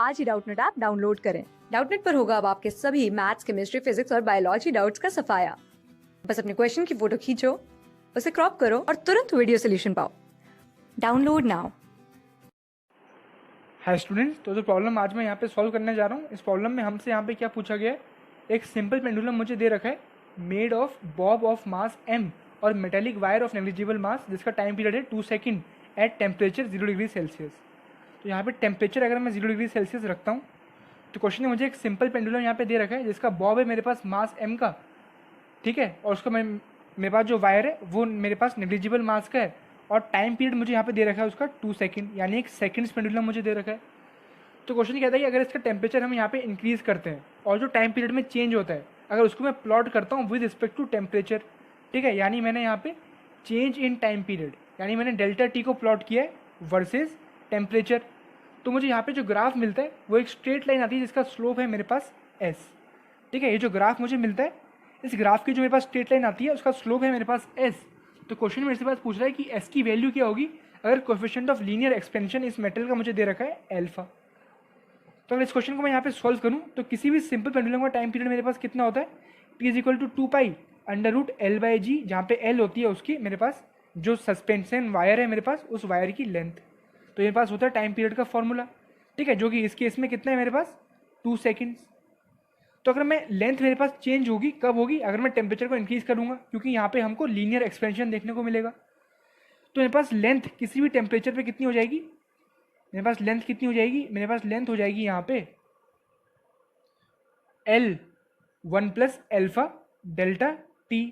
आज ही Doubtnut app download करें। Doubtnut पर होगा अब आपके सभी मैथ्स, केमिस्ट्री, फिजिक्स और बायोलॉजी डाउट्स का सफाया। बस अपने क्वेश्चन की फोटो खींचो, उसे क्रॉप करो और तुरंत वीडियो सोल्यूशन पाओ। Download now. हाय स्टूडेंट्स, तो जो प्रॉब्लम आज मैं यहाँ पे सॉल्व करने जा रहा हूँ, इस प्रॉब्लम में हमसे यहाँ पे क्या पूछा गया है। एक सिंपल पेंडुलम मुझे दे रखा है, made of Bob of mass m और metallic wire of negligible mass, जिसका टाइम पीरियड है 2 second at temperature 0 degree Celsius. तो यहाँ पे टेम्परेचर अगर मैं 0 डिग्री सेल्सियस रखता हूँ, तो क्वेश्चन में मुझे एक सिंपल पेंडुलम यहाँ पे दे रखा है जिसका बॉब है मेरे पास मास m का, ठीक है, और उसका मेरे पास जो वायर है वो मेरे पास नेग्लिजिबल मास का है, और टाइम पीरियड मुझे यहाँ पे दे रखा है उसका 2 सेकंड, यानी एक सेकंड्स पेंडुलम मुझे दे रखा है। तो क्वेश्चन कहता है कि अगर इसका टेम्परेचर हम यहाँ पे इंक्रीज़ करते हैं और जो टाइम पीरियड में चेंज होता है, अगर उसको मैं प्लॉट करता हूँ विद रिस्पेक्ट टू टेम्परेचर, ठीक है, यानी मैंने यहाँ पे चेंज इन टाइम पीरियड, यानी मैंने डेल्टा टी को प्लॉट किया है वर्सेस टेम्परेचर, तो मुझे यहाँ पे जो ग्राफ मिलता है वो एक स्ट्रेट लाइन आती है जिसका स्लोप है मेरे पास एस, ठीक है। ये जो ग्राफ मुझे मिलता है, इस ग्राफ की जो मेरे पास स्ट्रेट लाइन आती है उसका स्लोप है मेरे पास एस। तो क्वेश्चन मेरे से पास पूछ रहा है कि एस की वैल्यू क्या होगी अगर कोएफिशिएंट ऑफ लीनियर एक्सपेंशन इस मेटल का मुझे दे रखा है एल्फा। तो अगर इस क्वेश्चन को मैं यहाँ पे सॉल्व करूँ तो किसी भी सिंपल पेंडुलम का टाइम पीरियड मेरे पास कितना होता है, t is equal to 2 pi under root l by g, जहाँ पे एल होती है उसकी मेरे पास जो सस्पेंशन वायर है मेरे पास उस वायर की लेंथ। तो मेरे पास होता है टाइम पीरियड का फॉर्मूला, ठीक है, जो कि इस केस में कितना है मेरे पास 2 सेकेंड्स। तो अगर मैं लेंथ मेरे पास चेंज होगी कब होगी, अगर मैं टेम्परेचर को इंक्रीज़ करूँगा, क्योंकि यहाँ पे हमको लीनियर एक्सपेंशन देखने को मिलेगा। तो मेरे पास लेंथ किसी भी टेम्परेचर पे कितनी हो जाएगी, मेरे पास लेंथ कितनी हो जाएगी, मेरे पास लेंथ हो जाएगी यहाँ पे L 1 plus alpha delta T,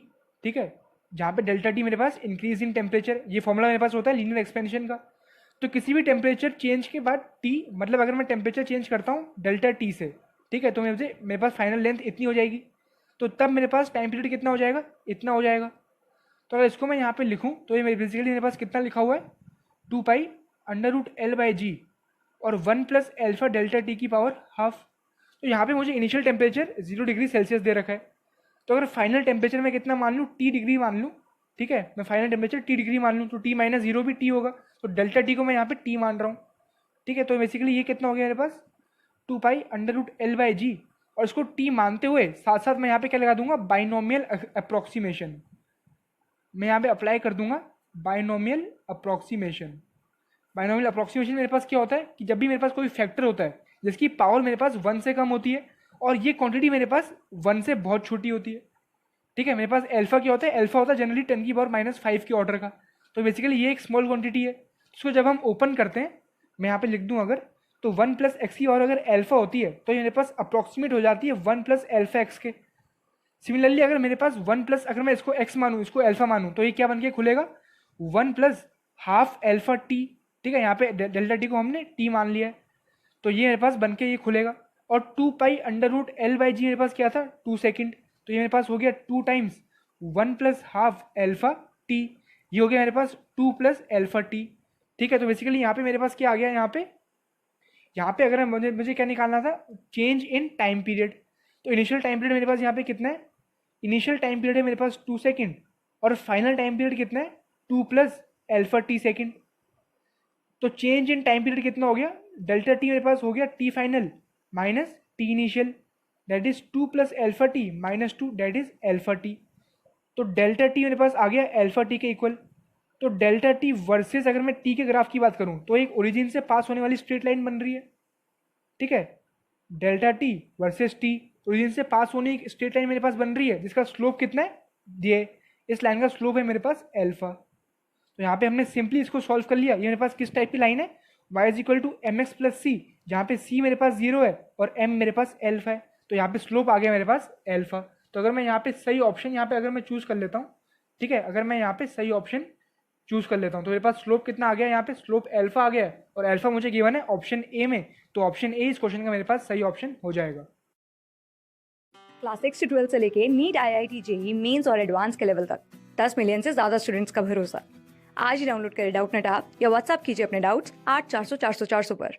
ठीक है, जहाँ पे डेल्टा टी मेरे पास इंक्रीज इन टेम्परेचर, ये फॉर्मूला मेरे पास होता है लीनियर एक्सपेंशन का। तो किसी भी टेम्परेचर चेंज के बाद टी, मतलब अगर मैं टेम्परेचर चेंज करता हूँ डेल्टा टी से, ठीक है, तो मेरे पास फाइनल लेंथ इतनी हो जाएगी, तो तब मेरे पास टाइम पीरियड कितना हो जाएगा, इतना हो जाएगा। तो अगर इसको मैं यहाँ पे लिखूँ तो ये बेसिकली मेरे पास कितना लिखा हुआ है 2 pi under root l by g और 1 प्लस एल्फा डेल्टा टी की पावर हाफ। तो यहाँ पे मुझे इनिशियल टेम्परेचर 0 डिग्री सेल्सियस दे रखा है, तो अगर फाइनल टेम्परेचर मैं कितना मान लूँ, टी डिग्री मान लूँ, ठीक है, मैं फाइनल टेम्परेचर टी डिग्री मान लूँ, तो टी माइनस 0 भी टी होगा, तो डेल्टा टी को मैं यहाँ पे टी मान रहा हूँ, ठीक है। तो बेसिकली ये कितना हो गया मेरे पास 2 pi under root l by g, और इसको टी मानते हुए साथ साथ मैं यहाँ पे क्या लगा दूंगा, बाइनोमियल अप्रोक्सीमेशन, मैं यहाँ पे अप्लाई कर दूंगा बाइनोमियल अप्रोक्सीमेशन। बाइनोमियल अप्रोक्सीमेशन मेरे पास क्या होता है कि जब भी मेरे पास कोई फैक्टर होता है जिसकी पावर मेरे पास 1 से कम होती है और ये क्वांटिटी मेरे पास 1 से बहुत छोटी होती है, ठीक है, मेरे पास एल्फा क्या होता है, एल्फा होता है जनरली 10 की पावर -5 के ऑर्डर का। तो बेसिकली ये एक स्मॉल क्वांटिटी है, इसको जब हम ओपन करते हैं, मैं यहाँ पे लिख दूँ अगर, तो 1 प्लस एक्स की और अगर एल्फा होती है तो ये मेरे पास अप्रोक्सीमेट हो जाती है 1 प्लस एल्फा एक्स के। सिमिलरली अगर मेरे पास 1 प्लस, अगर मैं इसको एक्स मानूँ इसको एल्फा मानूँ, तो ये क्या बन के खुलेगा 1 प्लस हाफ एल्फा टी, ठीक है, यहाँ पे डेल्टा टी को हमने टी मान लिया है, तो ये मेरे पास बन के ये खुलेगा। और 2 pi under root l by g मेरे पास क्या था 2 सेकेंड, तो ये मेरे पास हो गया 2 times 1 plus half alpha T, ये हो गया मेरे पास 2 प्लस एल्फा टी, ठीक है। तो बेसिकली यहाँ पे मेरे पास क्या आ गया, यहाँ पे अगर मुझे क्या निकालना था, चेंज इन टाइम पीरियड। तो इनिशियल टाइम पीरियड मेरे पास यहाँ पे कितना है, इनिशियल टाइम पीरियड है मेरे पास 2 सेकेंड, और फाइनल टाइम पीरियड कितना है 2 प्लस एल्फा टी सेकेंड। तो चेंज इन टाइम पीरियड कितना हो गया, डेल्टा टी मेरे पास हो गया T final minus T initial, that is 2 plus alpha T minus 2, that is alpha T. तो डेल्टा टी मेरे पास आ गया एल्फा टी के इक्वल। तो डेल्टा टी वर्सेस अगर मैं टी के ग्राफ की बात करूं तो एक ओरिजिन से पास होने वाली स्ट्रेट लाइन बन रही है, ठीक है, delta T versus T, origin से पास होने की स्ट्रेट लाइन मेरे पास बन रही है जिसका स्लोप कितना है, ये इस लाइन का स्लोप है मेरे पास एल्फा। तो यहाँ पे हमने सिंपली इसको सॉल्व कर लिया। ये मेरे पास किस टाइप की लाइन है, y is equal to m x plus c, जहाँ पे c मेरे पास 0 है और m मेरे पास एल्फा है, तो यहाँ पे स्लोप आ गया मेरे पास एल्फा। तो अगर मैं यहाँ पे सही ऑप्शन यहाँ पे अगर मैं चूज कर लेता हूँ, ठीक है, अगर मैं यहाँ पे सही ऑप्शन चूज कर लेता हूँ तो मेरे पास स्लोप कितना आ गया, यहाँ पे स्लोप एल्फा आ गया है, और एल्फा मुझे गिवन है ऑप्शन ए में, तो ऑप्शन ए इस क्वेश्चन का मेरे पास सही ऑप्शन हो जाएगा। क्लास 6 से 12 से लेके नीट, IIT, जेईई मेंस और एडवांस के लेवल तक 10 मिलियन से ज्यादा स्टूडेंट्स का भरोसा। आज ही डाउनलोड करें डाउटनेट ऐप या व्हाट्सएप कीजिए अपने डाउट्स 8400 400 400 पर।